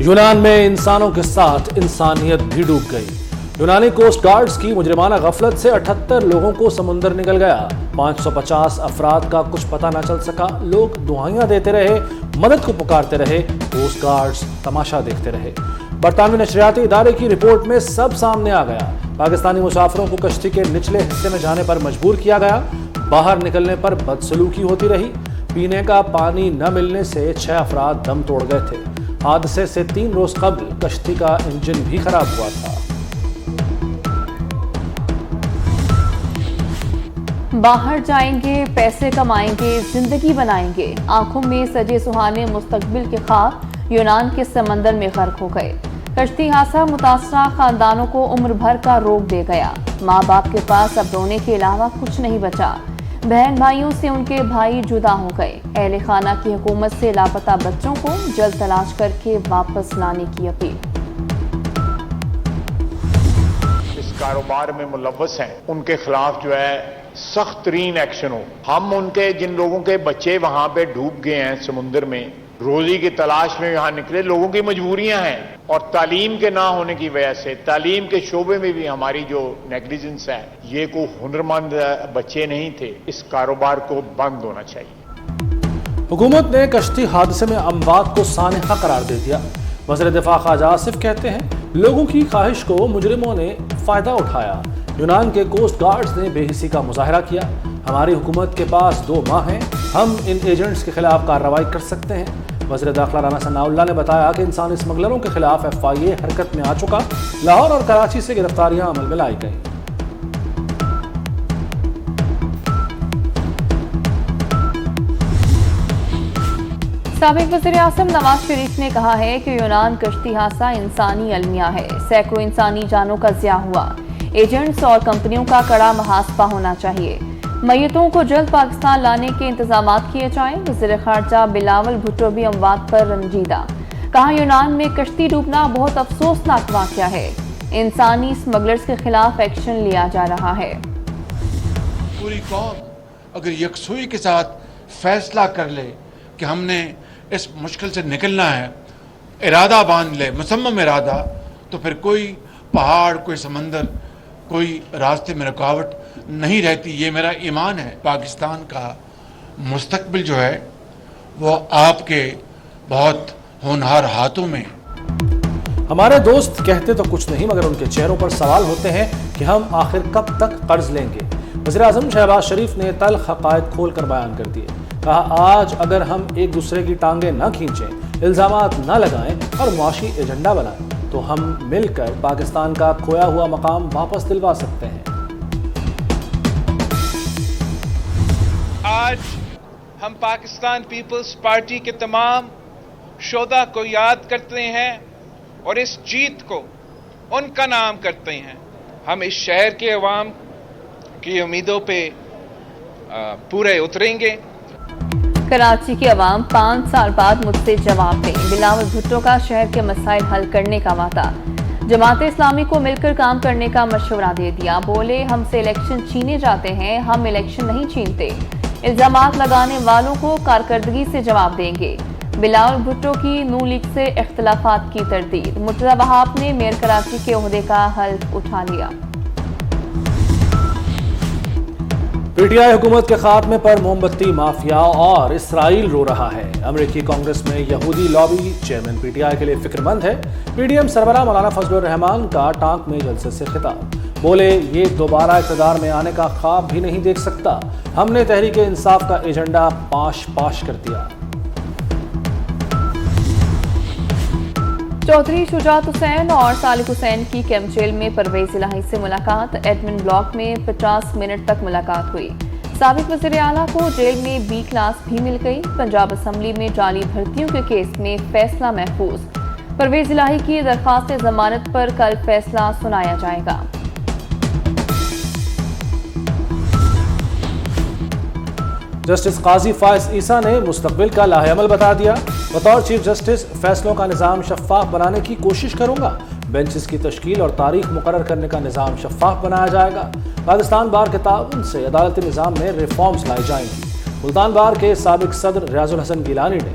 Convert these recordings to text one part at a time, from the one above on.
یونان میں انسانوں کے ساتھ انسانیت بھی ڈوب گئی۔ یونانی کوسٹ گارڈز کی مجرمانہ غفلت سے 78 لوگوں کو سمندر نگل گیا۔ 550 افراد کا کچھ پتہ نہ چل سکا۔ لوگ دعائیاں دیتے رہے، مدد کو پکارتے رہے، کوسٹ گارڈز تماشا دیکھتے رہے۔ برطانوی نشریاتی ادارے کی رپورٹ میں سب سامنے آ گیا۔ پاکستانی مسافروں کو کشتی کے نچلے حصے میں جانے پر مجبور کیا گیا۔ باہر نکلنے پر بدسلوکی ہوتی رہی۔ پینے کا پانی نہ ملنے سے 6 افراد دم توڑ گئے تھے۔ حادثے سے 3 روز قبل کشتی کا انجن بھی خراب ہوا تھا۔ باہر جائیں گے، پیسے کمائیں گے، زندگی بنائیں گے، آنکھوں میں سجے سہانے مستقبل کے خواب یونان کے سمندر میں غرق ہو گئے۔ کشتی حادثہ متاثرہ خاندانوں کو عمر بھر کا روگ دے گیا۔ ماں باپ کے پاس اب رونے کے علاوہ کچھ نہیں بچا۔ بہن بھائیوں سے ان کے بھائی جدا ہو گئے۔ اہل خانہ کی حکومت سے لاپتہ بچوں کو جلد تلاش کر کے واپس لانے کی اپیل۔ اس کاروبار میں ملوث ہیں ان کے خلاف جو ہے سخت ترین ایکشن ہو۔ ہم ان کے جن لوگوں کے بچے وہاں پہ ڈوب گئے ہیں سمندر میں، روزی کی تلاش میں یہاں نکلے، لوگوں کی مجبوریاں ہیں اور تعلیم کے نہ ہونے کی وجہ سے تعلیم کے شعبے میں بھی ہماری جو نیگلیجنس ہے، یہ کوئی ہنرمند بچے نہیں تھے۔ اس کاروبار کو بند ہونا چاہیے۔ حکومت نے کشتی حادثے میں اموات کو سانحہ قرار دے دیا۔ وزیر دفاع خواجہ آصف کہتے ہیں لوگوں کی خواہش کو مجرموں نے فائدہ اٹھایا۔ یونان کے کوسٹ گارڈز نے بے حسی کا مظاہرہ کیا۔ ہماری حکومت کے پاس 2 ماہ ہیں، ہم ان ایجنٹس کے خلاف کارروائی کر سکتے ہیں۔ وزیر داخلہ رانا ثناء اللہ نے بتایا کہ انسانی اسمگلروں کے خلاف FIA حرکت میں آ چکا۔ لاہور اور کراچی سے گرفتاریاں عمل میں لائی گئیں۔ سابق وزیر اعظم نواز شریف نے کہا ہے کہ یونان کشتی حادثہ انسانی المیہ ہے۔ سینکڑوں انسانی جانوں کا ضیاع ہوا۔ ایجنٹس اور کمپنیوں کا کڑا محاسبہ ہونا چاہیے۔ میتوں کو جلد پاکستان لانے کے انتظامات کیے جائیں۔ وزیر خارجہ بلاول بھٹو بھی اموات پر رنجیدہ۔ کہا یونان میں کشتی ڈوبنا بہت افسوسناک واقعہ ہے۔ انسانی اسمگلرز کے خلاف ایکشن لیا جا رہا ہے۔ پوری قوم اگر یکسوئی کے ساتھ فیصلہ کر لے کہ ہم نے اس مشکل سے نکلنا ہے، ارادہ باندھ لے، مصمم ارادہ، تو پھر کوئی پہاڑ، کوئی سمندر، کوئی راستے میں رکاوٹ نہیں رہتی۔ یہ میرا ایمان ہے۔ پاکستان کا مستقبل جو ہے وہ آپ کے بہت ہونہار ہاتھوں میں۔ ہمارے دوست کہتے تو کچھ نہیں مگر ان کے چہروں پر سوال ہوتے ہیں کہ ہم آخر کب تک قرض لیں گے۔ وزیر اعظم شہباز شریف نے تلخ حقائق کھول کر بیان کر دیے۔ کہا آج اگر ہم ایک دوسرے کی ٹانگیں نہ کھینچیں، الزامات نہ لگائیں اور معاشی ایجنڈا بنائیں تو ہم مل کر پاکستان کا کھویا ہوا مقام واپس دلوا سکتے ہیں۔ آج ہم پاکستان پیپلز پارٹی کے تمام شہداء کو یاد کرتے ہیں اور اس جیت کو ان کا نام کرتے ہیں۔ ہم اس شہر کے عوام کی امیدوں پہ پورے اتریں گے۔ کراچی کے عوام 5 سال بعد مجھ سے جواب دیں۔ بلاول بھٹو کا شہر کے مسائل حل کرنے کا وعدہ۔ جماعت اسلامی کو مل کر کام کرنے کا مشورہ دے دیا۔ بولے ہم سے الیکشن چھینے جاتے ہیں، ہم الیکشن نہیں چھینتے۔ الزامات لگانے والوں کو کارکردگی سے جواب دیں گے۔ بلاول بھٹو کی نون لیگ سے اختلافات کی تردید۔ مرتضی وہاب نے میئر کراچی کے عہدے کا حلف اٹھا لیا۔ PTI حکومت کے خاتمے پر موم بتی مافیا اور اسرائیل رو رہا ہے۔ امریکی کانگریس میں یہودی لابی چیئرمین PTI کے لیے فکر مند ہے۔ PDM سربراہ مولانا فضل الرحمان کا ٹانک میں جلسے سے خطاب۔ بولے یہ دوبارہ اقتدار میں آنے کا خواب بھی نہیں دیکھ سکتا۔ ہم نے تحریک انصاف کا ایجنڈا پاش کر دیا۔ چودھری شجاعت حسین اور صالح حسین کی کیمپ جیل میں پرویز الہی سے ملاقات۔ ایڈمن بلاک میں 50 منٹ تک ملاقات ہوئی۔ سابق وزیر اعلیٰ کو جیل میں B کلاس بھی مل گئی۔ پنجاب اسمبلی میں جعلی بھرتیوں کے کیس میں فیصلہ محفوظ۔ پرویز الہی کی درخواست ضمانت پر کل فیصلہ سنایا جائے گا۔ جسٹس قاضی فائز عیسیٰ نے مستقبل کا لاہ عمل بتا دیا۔ بطور چیف جسٹس فیصلوں کا نظام شفاف بنانے کی کوشش کروں گا۔ بینچز کی تشکیل اور تاریخ مقرر کرنے کا نظام شفاف بنایا جائے گا۔ پاکستان بار کے تعاون سے عدالتی نظام میں ریفارمز لائی جائیں گی۔ ملتان بار کے سابق صدر ریاض الحسن گیلانی نے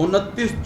29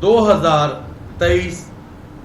2023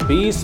20